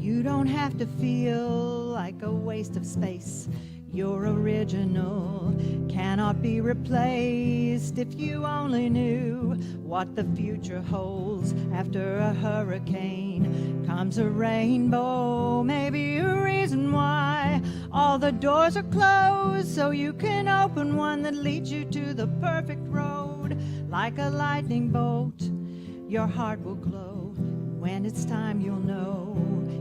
You don't have to feel like a waste of space. You're original, cannot be replaced. If you only knew what the future holds. After a hurricane comes a rainbow. Maybe a reason why all the doors are closed, so you can open one that leads you to the perfect road. Like a lightning bolt, your heart will glow. When it's time, you'll know.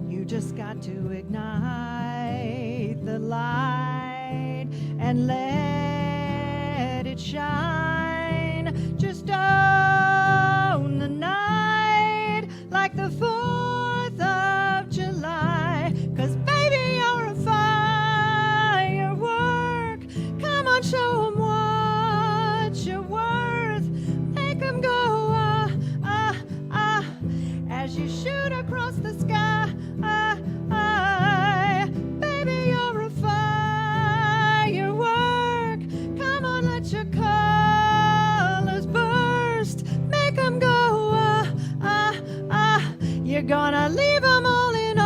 You just got to ignite the light and let it shine. Just own the night like the 4th of July. 'Cause baby, you're a firework. Come on, show 'em what you're worth. Make 'em go as you shoot across the sky. Baby, you're a firework. Come on, let your colors burst. Make 'em go you're gonna leave 'em all in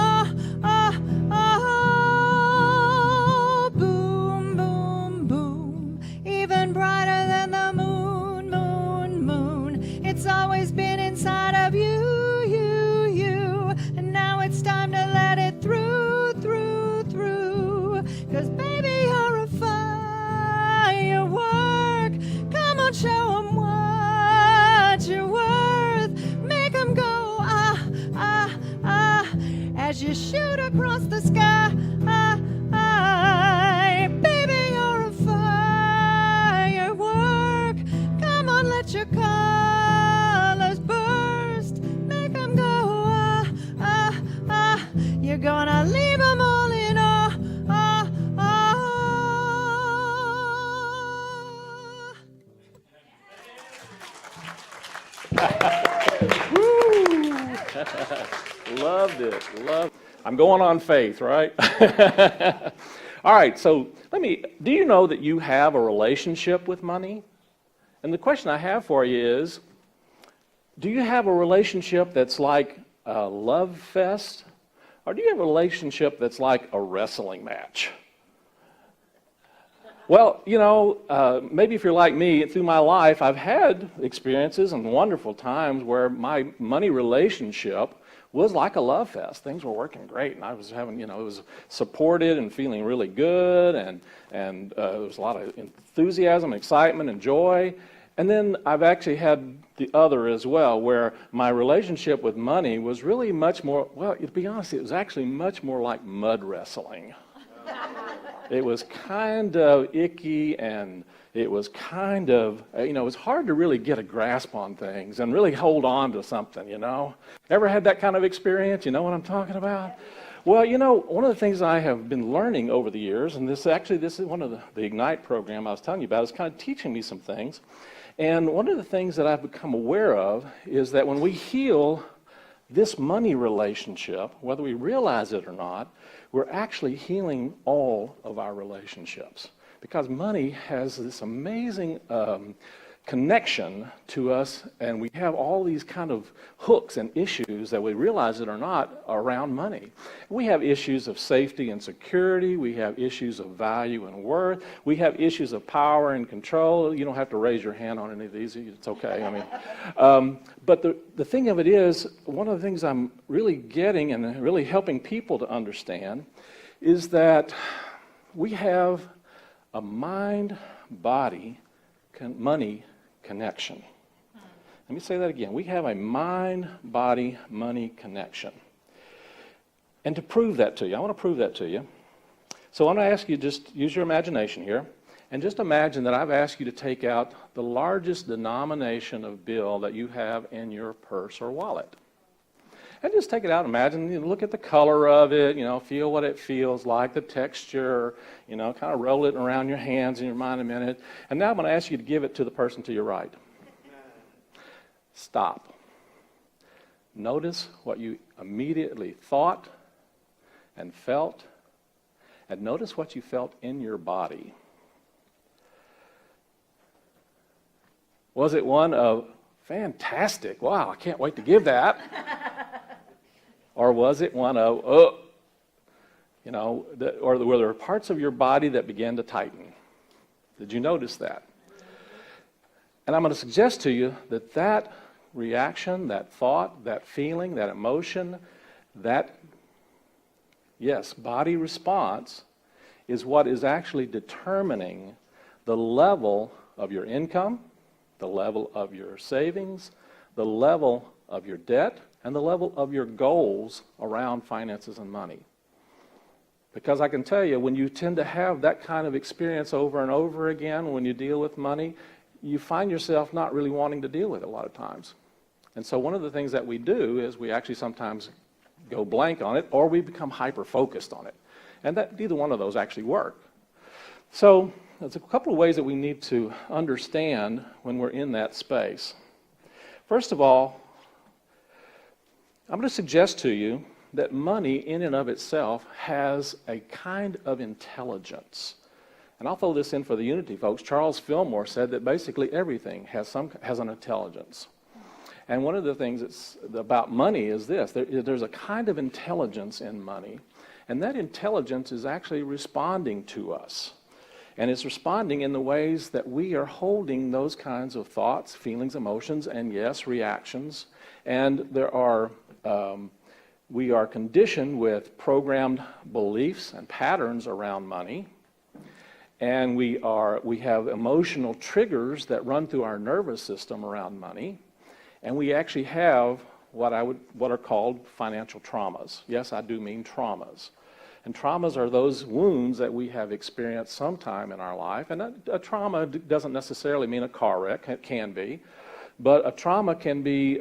boom, boom, boom. Even brighter than the moon, moon, moon. It's always been inside of you. And now it's time to let it through, through, through. 'Cause baby, you're a firework. Come on, show 'em what you're worth. Make 'em go as you shoot across the sky. Baby, you're a firework. Come on, let your colors burst. Make 'em go you're gonna leave 'em all in Loved it. I'm going on faith, right? All right, so do you know that you have a relationship with money? And the question I have for you is, do you have a relationship that's like a love fest? Or do you have a relationship that's like a wrestling match? Well, maybe if you're like me, through my life, I've had experiences and wonderful times where my money relationship was like a love fest. Things were working great, and I was having, it was supported and feeling really good, and there was a lot of enthusiasm, excitement, and joy. And then I've actually had the other as well, where my relationship with money was really much more, well, to be honest, it was actually much more like mud wrestling. It was kind of icky, and it was kind of, it was hard to really get a grasp on things and really hold on to something, Ever had that kind of experience? You know what I'm talking about? Well, one of the things I have been learning over the years, and this is one of the Ignite program I was telling you about, is kind of teaching me some things. And one of the things that I've become aware of is that when we heal this money relationship, whether we realize it or not, we're actually healing all of our relationships. Because money has this amazing connection to us, and we have all these kind of hooks and issues that we realize it or not around money. We have issues of safety and security. We have issues of value and worth. We have issues of power and control. You don't have to raise your hand on any of these. It's okay. But the thing of it is, one of the things I'm really getting and really helping people to understand is that we have a mind-body money connection. Let me say that again. We have a mind-body-money connection. And to prove that to you, I want to prove that to you. So I want to ask you, just use your imagination here, and just imagine that I've asked you to take out the largest denomination of bill that you have in your purse or wallet. And just take it out, imagine, look at the color of it, feel what it feels like, the texture, kind of roll it around your hands in your mind a minute. And now I'm going to ask you to give it to the person to your right. Stop. Notice what you immediately thought and felt, and notice what you felt in your body. Was it one of, fantastic, wow, I can't wait to give that? Or was it one of, or were there parts of your body that began to tighten? Did you notice that? And I'm going to suggest to you that that reaction, that thought, that feeling, that emotion, that, yes, body response is what is actually determining the level of your income, the level of your savings, the level of your debt, and the level of your goals around finances and money. Because I can tell you, when you tend to have that kind of experience over and over again when you deal with money, you find yourself not really wanting to deal with it a lot of times. And so one of the things that we do is we actually sometimes go blank on it, or we become hyper-focused on it. And that neither one of those actually work. So there's a couple of ways that we need to understand when we're in that space. First of all, I'm going to suggest to you that money in and of itself has a kind of intelligence. And I'll throw this in for the Unity folks. Charles Fillmore said that basically everything has an intelligence. And one of the things that's about money is this. There's a kind of intelligence in money, and that intelligence is actually responding to us. And it's responding in the ways that we are holding those kinds of thoughts, feelings, emotions, and yes, reactions. And we are conditioned with programmed beliefs and patterns around money. And we have emotional triggers that run through our nervous system around money. And we actually have what are called financial traumas. Yes, I do mean traumas. And traumas are those wounds that we have experienced sometime in our life. And a trauma doesn't necessarily mean a car wreck. It can be. But a trauma can be,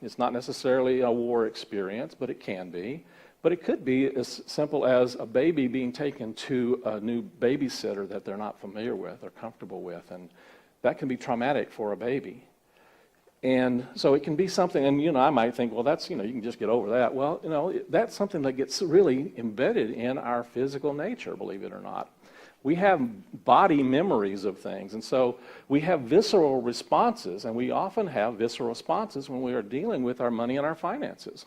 it's not necessarily a war experience, but it can be. But it could be as simple as a baby being taken to a new babysitter that they're not familiar with or comfortable with. And that can be traumatic for a baby. And so it can be something, and I might think, well, that's, you can just get over that. Well, that's something that gets really embedded in our physical nature, believe it or not. We have body memories of things, and so we have visceral responses, and we often have visceral responses when we are dealing with our money and our finances.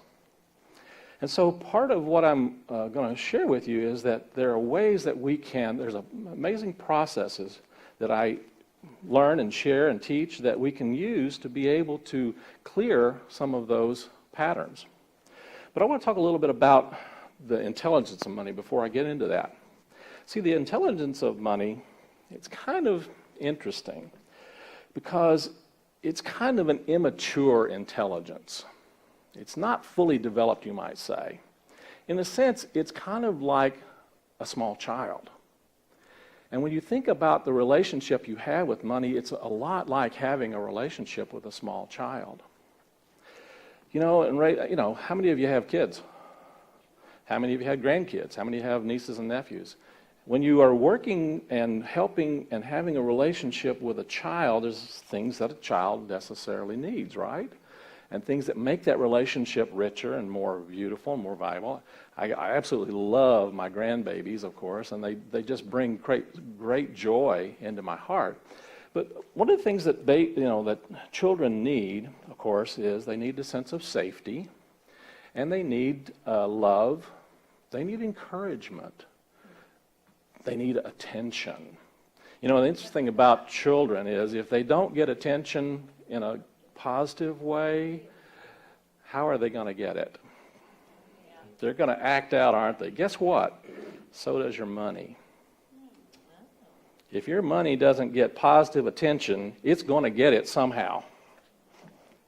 And so part of what I'm going to share with you is that there are ways that there's amazing processes that I learn and share and teach that we can use to be able to clear some of those patterns. But I want to talk a little bit about the intelligence of money before I get into that. See, the intelligence of money, it's kind of interesting because it's kind of an immature intelligence. It's not fully developed, you might say. In a sense, it's kind of like a small child. And when you think about the relationship you have with money, it's a lot like having a relationship with a small child. How many of you have kids? How many of you have grandkids? How many have nieces and nephews? When you are working and helping and having a relationship with a child, there's things that a child necessarily needs, right? And things that make that relationship richer and more beautiful and more viable. I absolutely love my grandbabies, of course, and they just bring great joy into my heart. But one of the things that that children need, of course, is they need a sense of safety, and they need love. They need encouragement. They need attention. The interesting thing about children is if they don't get attention in a positive way, how are they going to get it? They're going to act out, aren't they? Guess what? So does your money. If your money doesn't get positive attention, it's going to get it somehow.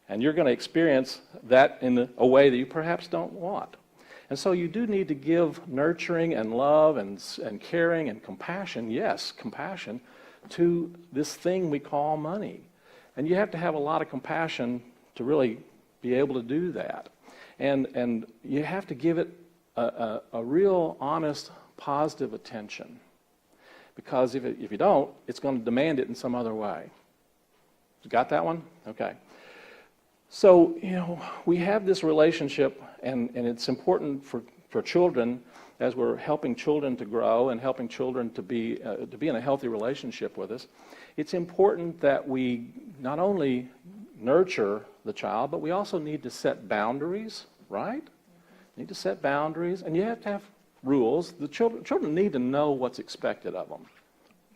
And you're going to experience that in a way that you perhaps don't want. And so you do need to give nurturing and love and caring and compassion, yes, compassion, to this thing we call money. And you have to have a lot of compassion to really be able to do that. And you have to give it a real, honest, positive attention. Because if you don't, it's going to demand it in some other way. You got that one? Okay. So, we have this relationship, and it's important for children, as we're helping children to grow and helping children to be in a healthy relationship with us. It's important that we not only nurture the child, but we also need to set boundaries, right? You need to set boundaries, and you have to have rules. The children need to know what's expected of them.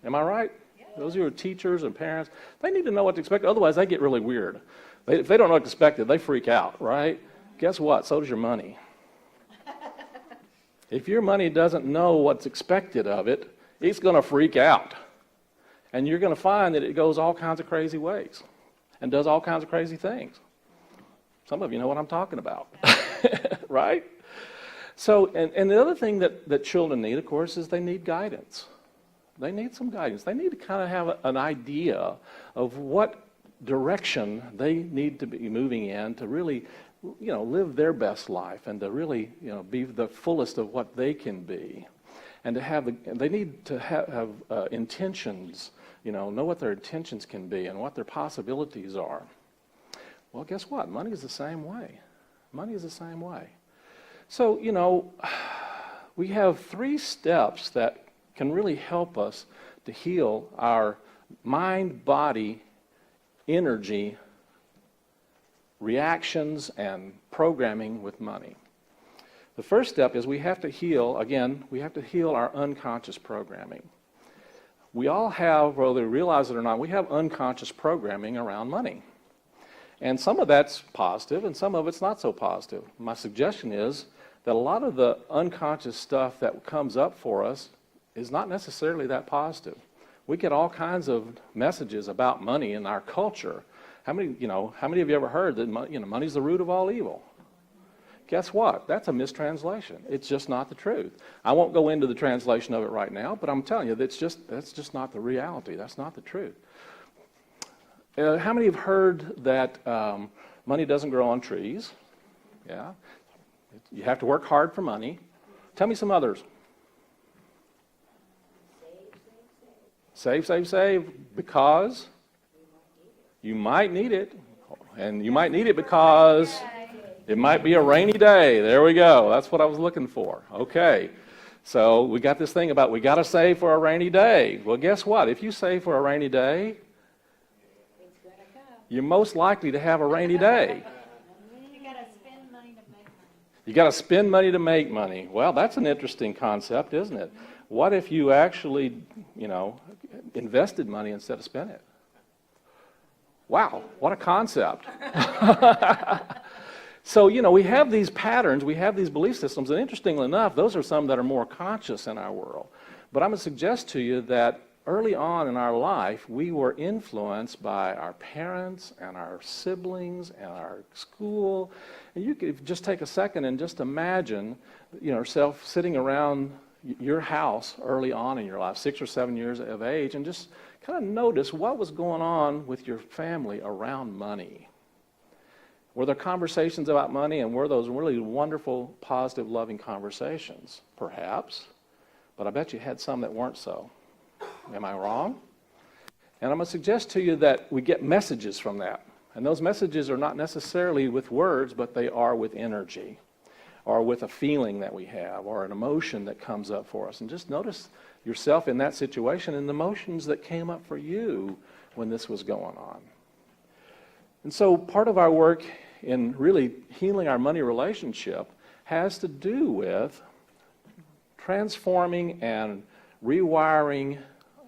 Am I right? Yeah. Those who are teachers and parents, they need to know what's expected. Otherwise, they get really weird. If they don't know what's expected, they freak out, right? Guess what? So does your money. If your money doesn't know what's expected of it, it's going to freak out. And you're going to find that it goes all kinds of crazy ways and does all kinds of crazy things. Some of you know what I'm talking about, right? So, and the other thing that children need, of course, is they need guidance. They need some guidance. They need to kind of have an idea of what direction they need to be moving in to really, live their best life and to really, be the fullest of what they can be. And they need to have intentions, know what their intentions can be and what their possibilities are. Well, guess what? Money is the same way. Money is the same way. So, we have 3 steps that can really help us to heal our mind, body, energy, reactions, and programming with money. The first step is we have to heal our unconscious programming. We all have, whether we realize it or not, we have unconscious programming around money. And some of that's positive and some of it's not so positive. My suggestion is that a lot of the unconscious stuff that comes up for us is not necessarily that positive. We get all kinds of messages about money in our culture. How many of you ever heard that money's the root of all evil? Guess what? That's a mistranslation. It's just not the truth. I won't go into the translation of it right now, but I'm telling you, that's just not the reality. That's not the truth. How many have heard that money doesn't grow on trees? Yeah. You have to work hard for money. Tell me some others. Save, save, save, because you might need it. And you might need it because it might be a rainy day. There we go. That's what I was looking for. Okay. So we got this thing about we got to save for a rainy day. Well, guess what? If you save for a rainy day, you're most likely to have a rainy day. You got to spend money to make money. You got to spend money to make money. Well, that's an interesting concept, isn't it? What if you actually, invested money instead of spent it? Wow, what a concept. So, we have these patterns, we have these belief systems, and interestingly enough, those are some that are more conscious in our world. But I'm going to suggest to you that early on in our life, we were influenced by our parents and our siblings and our school. And you could just take a second and just imagine yourself sitting around your house early on in your life, 6 or 7 years of age, and just kind of notice what was going on with your family around money. Were there conversations about money, and were those really wonderful, positive, loving conversations? Perhaps. But I bet you had some that weren't so. Am I wrong? And I'm going to suggest to you that we get messages from that. And those messages are not necessarily with words, but they are with energy, or with a feeling that we have, or an emotion that comes up for us. And just notice yourself in that situation and the emotions that came up for you when this was going on. And so part of our work in really healing our money relationship has to do with transforming and rewiring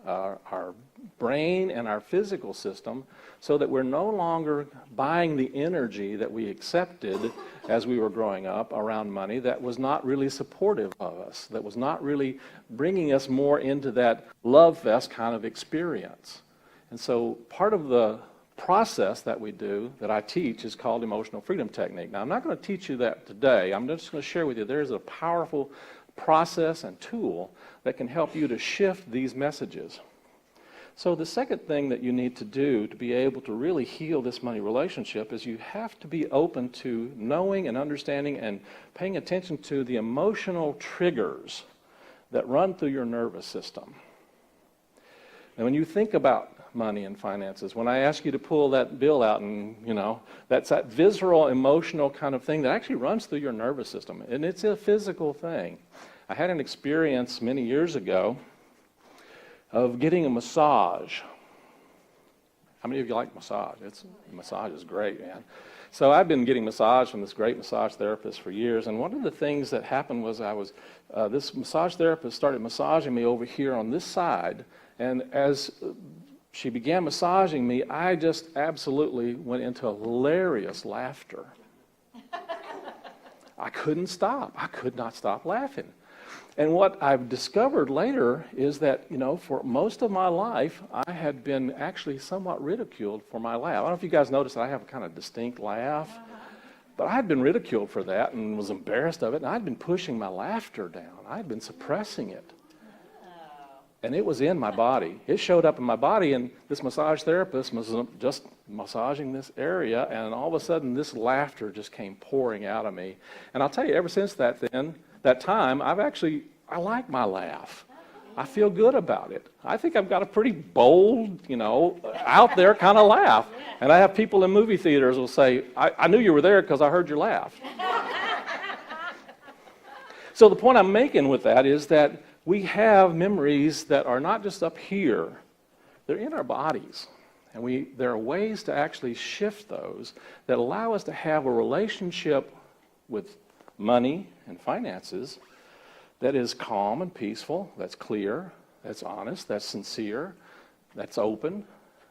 our brain and our physical system so that we're no longer buying the energy that we accepted as we were growing up around money that was not really supportive of us, that was not really bringing us more into that love fest kind of experience. And so part of the process that we do, that I teach, is called emotional freedom technique. Now, I'm not going to teach you that today. I'm just going to share with you there's a powerful process and tool that can help you to shift these messages. So the second thing that you need to do to be able to really heal this money relationship is you have to be open to knowing and understanding and paying attention to the emotional triggers that run through your nervous system. And when you think about money and finances, when I ask you to pull that bill out and, that's that visceral, emotional kind of thing that actually runs through your nervous system. And it's a physical thing. I had an experience many years ago of getting a massage. How many of you like massage? Massage is great, man. So I've been getting massage from this great massage therapist for years, and one of the things that happened was this massage therapist started massaging me over here on this side, and as she began massaging me, I just absolutely went into hilarious laughter. I couldn't stop. I could not stop laughing. And what I've discovered later is that, for most of my life, I had been actually somewhat ridiculed for my laugh. I don't know if you guys noticed that I have a kind of distinct laugh, but I had been ridiculed for that and was embarrassed of it, and I'd been pushing my laughter down. I'd been suppressing it. And it was in my body. It showed up in my body, and this massage therapist was just massaging this area, and all of a sudden this laughter just came pouring out of me. And I'll tell you, ever since that time, I like my laugh. I feel good about it. I think I've got a pretty bold, out there kind of laugh. And I have people in movie theaters will say, I knew you were there because I heard your laugh. So the point I'm making with that is that we have memories that are not just up here, they're in our bodies. And there are ways to actually shift those that allow us to have a relationship with money and finances that is calm and peaceful, that's clear, that's honest, that's sincere, that's open,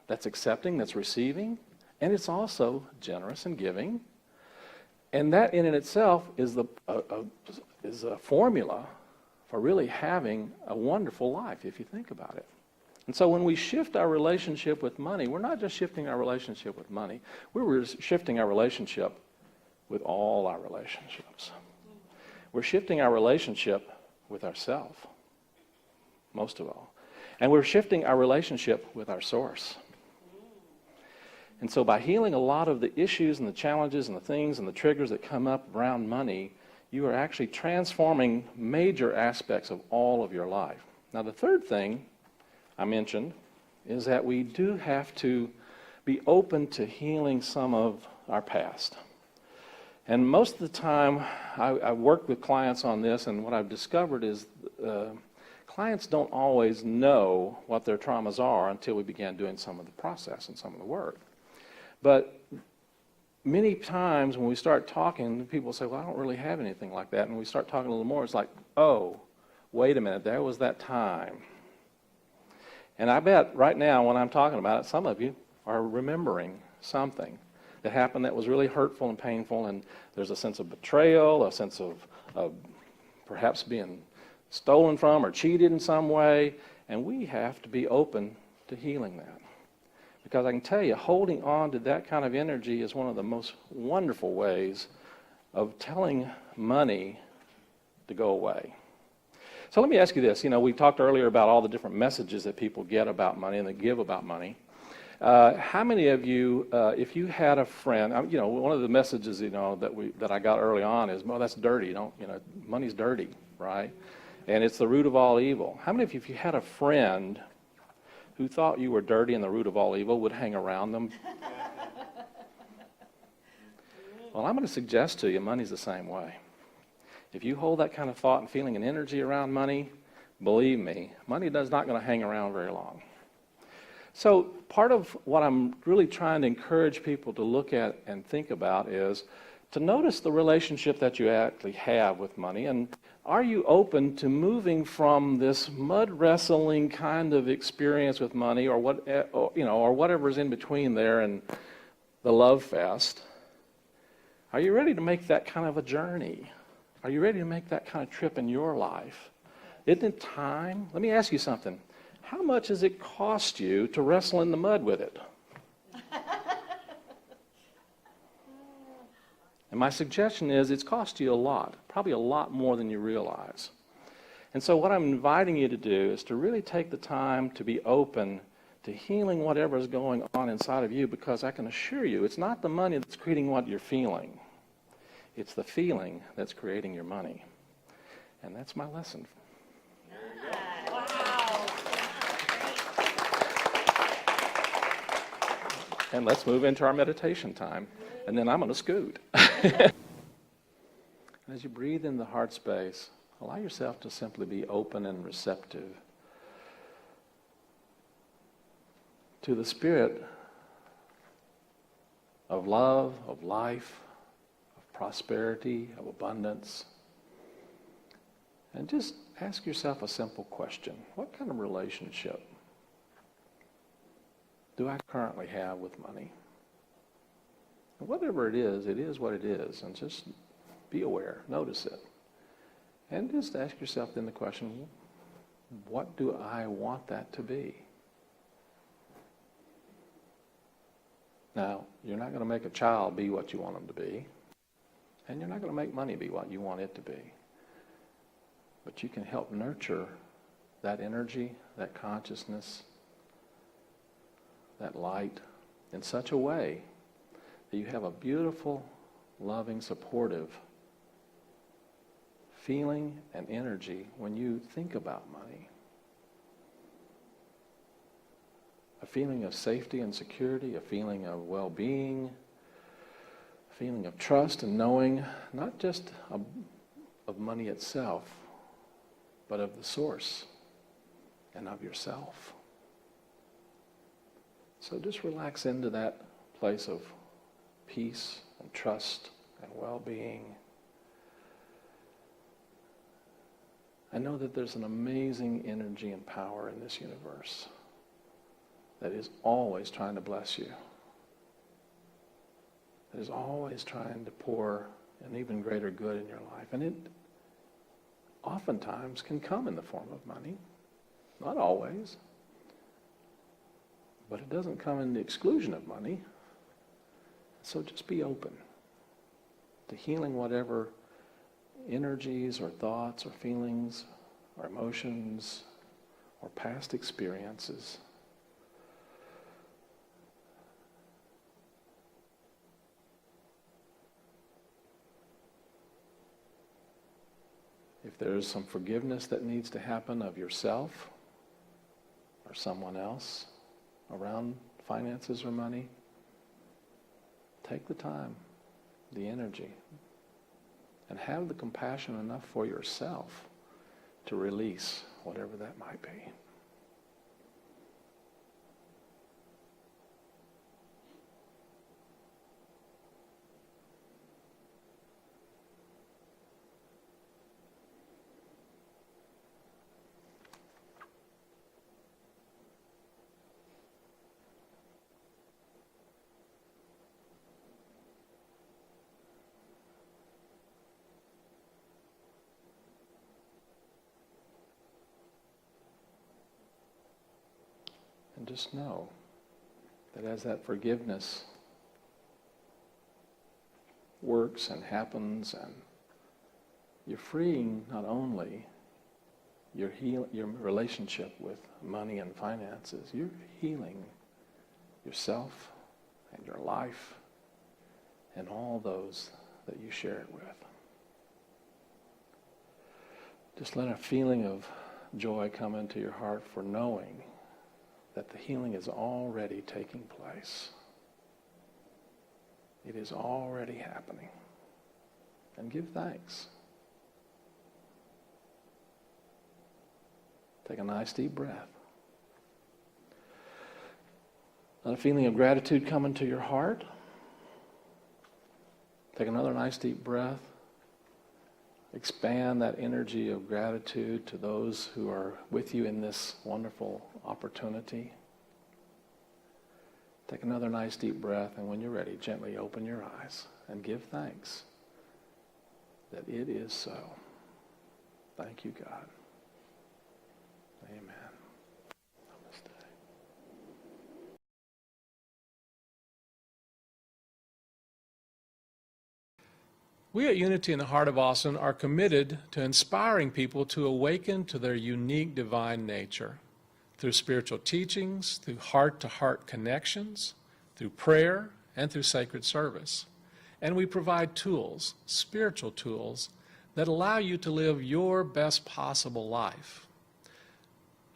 that's accepting, that's receiving, and it's also generous and giving. And that in itself is a formula for really having a wonderful life, if you think about it. And so when we shift our relationship with money, we're not just shifting our relationship with money, we're shifting our relationship with all our relationships. We're shifting our relationship with ourselves, most of all. And we're shifting our relationship with our source. And so by healing a lot of the issues and the challenges and the things and the triggers that come up around money, you are actually transforming major aspects of all of your life. Now, the third thing I mentioned is that we do have to be open to healing some of our past. And most of the time, I've worked with clients on this, and what I've discovered is clients don't always know what their traumas are until we begin doing some of the process and some of the work. But many times when we start talking, people say, well, I don't really have anything like that. And we start talking a little more, it's like, oh, wait a minute, there was that time. And I bet right now when I'm talking about it, some of you are remembering something that happened that was really hurtful and painful, and there's a sense of betrayal, a sense of perhaps being stolen from or cheated in some way, and we have to be open to healing that. Because I can tell you, holding on to that kind of energy is one of the most wonderful ways of telling money to go away. So let me ask you this. We talked earlier about all the different messages that people get about money and they give about money. How many of you, if you had a friend, one of the messages, that I got early on is, well, that's dirty. Money's dirty, right? And it's the root of all evil. How many of you, if you had a friend who thought you were dirty and the root of all evil, would hang around them? Well, I'm going to suggest to you, money's the same way. If you hold that kind of thought and feeling and energy around money, believe me, money is not going to hang around very long. So part of what I'm really trying to encourage people to look at and think about is to notice the relationship that you actually have with money, and are you open to moving from this mud wrestling kind of experience with money, or whatever's in between there and the love fest? Are you ready to make that kind of a journey? Are you ready to make that kind of trip in your life? Isn't it time? Let me ask you something. How much does it cost you to wrestle in the mud with it? And my suggestion is it's cost you a lot, probably a lot more than you realize. And so what I'm inviting you to do is to really take the time to be open to healing whatever is going on inside of you, because I can assure you it's not the money that's creating what you're feeling. It's the feeling that's creating your money. And that's my lesson. And let's move into our meditation time. And then I'm going to scoot. As you breathe in the heart space, allow yourself to simply be open and receptive to the Spirit of love, of life, of prosperity, of abundance. And just ask yourself a simple question. What kind of relationship do I currently have with money? And whatever it is what it is. And just be aware, notice it. And just ask yourself then the question, what do I want that to be? Now, you're not going to make a child be what you want them to be. And you're not going to make money be what you want it to be. But you can help nurture that energy, that consciousness, that light in such a way that you have a beautiful, loving, supportive feeling and energy when you think about money. A feeling of safety and security, a feeling of well-being, a feeling of trust and knowing not just of money itself, but of the source and of yourself. So just relax into that place of peace and trust and well-being. I know that there's an amazing energy and power in this universe that is always trying to bless you, that is always trying to pour an even greater good in your life. And it oftentimes can come in the form of money. Not always. But it doesn't come in the exclusion of money. So just be open to healing whatever energies or thoughts or feelings or emotions or past experiences if there's some forgiveness that needs to happen of yourself or someone else around finances or money, take the time, the energy, and have the compassion enough for yourself to release whatever that might be. And just know that as that forgiveness works and happens, and you're freeing not only your relationship with money and finances, you're healing yourself and your life and all those that you share it with. Just let a feeling of joy come into your heart for knowing that the healing is already taking place. It is already happening. And give thanks. Take a nice deep breath. Let a feeling of gratitude come into your heart. Take another nice deep breath. Expand that energy of gratitude to those who are with you in this wonderful opportunity. Take another nice deep breath, and when you're ready, gently open your eyes and give thanks that it is so. Thank you, God. Amen. Namaste. We at Unity in the Heart of Austin are committed to inspiring people to awaken to their unique divine nature through spiritual teachings, through heart-to-heart connections, through prayer, and through sacred service. And we provide tools, spiritual tools, that allow you to live your best possible life.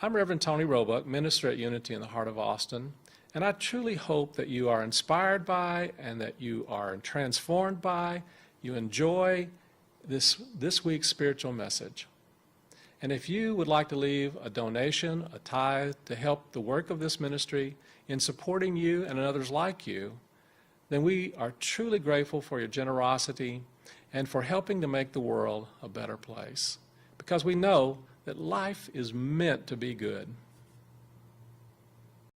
I'm Reverend Tony Roebuck, minister at Unity in the Heart of Austin, and I truly hope that you are inspired by and that you are transformed by, you enjoy this week's spiritual message. And if you would like to leave a donation, a tithe, to help the work of this ministry in supporting you and others like you, then we are truly grateful for your generosity and for helping to make the world a better place. Because we know that life is meant to be good.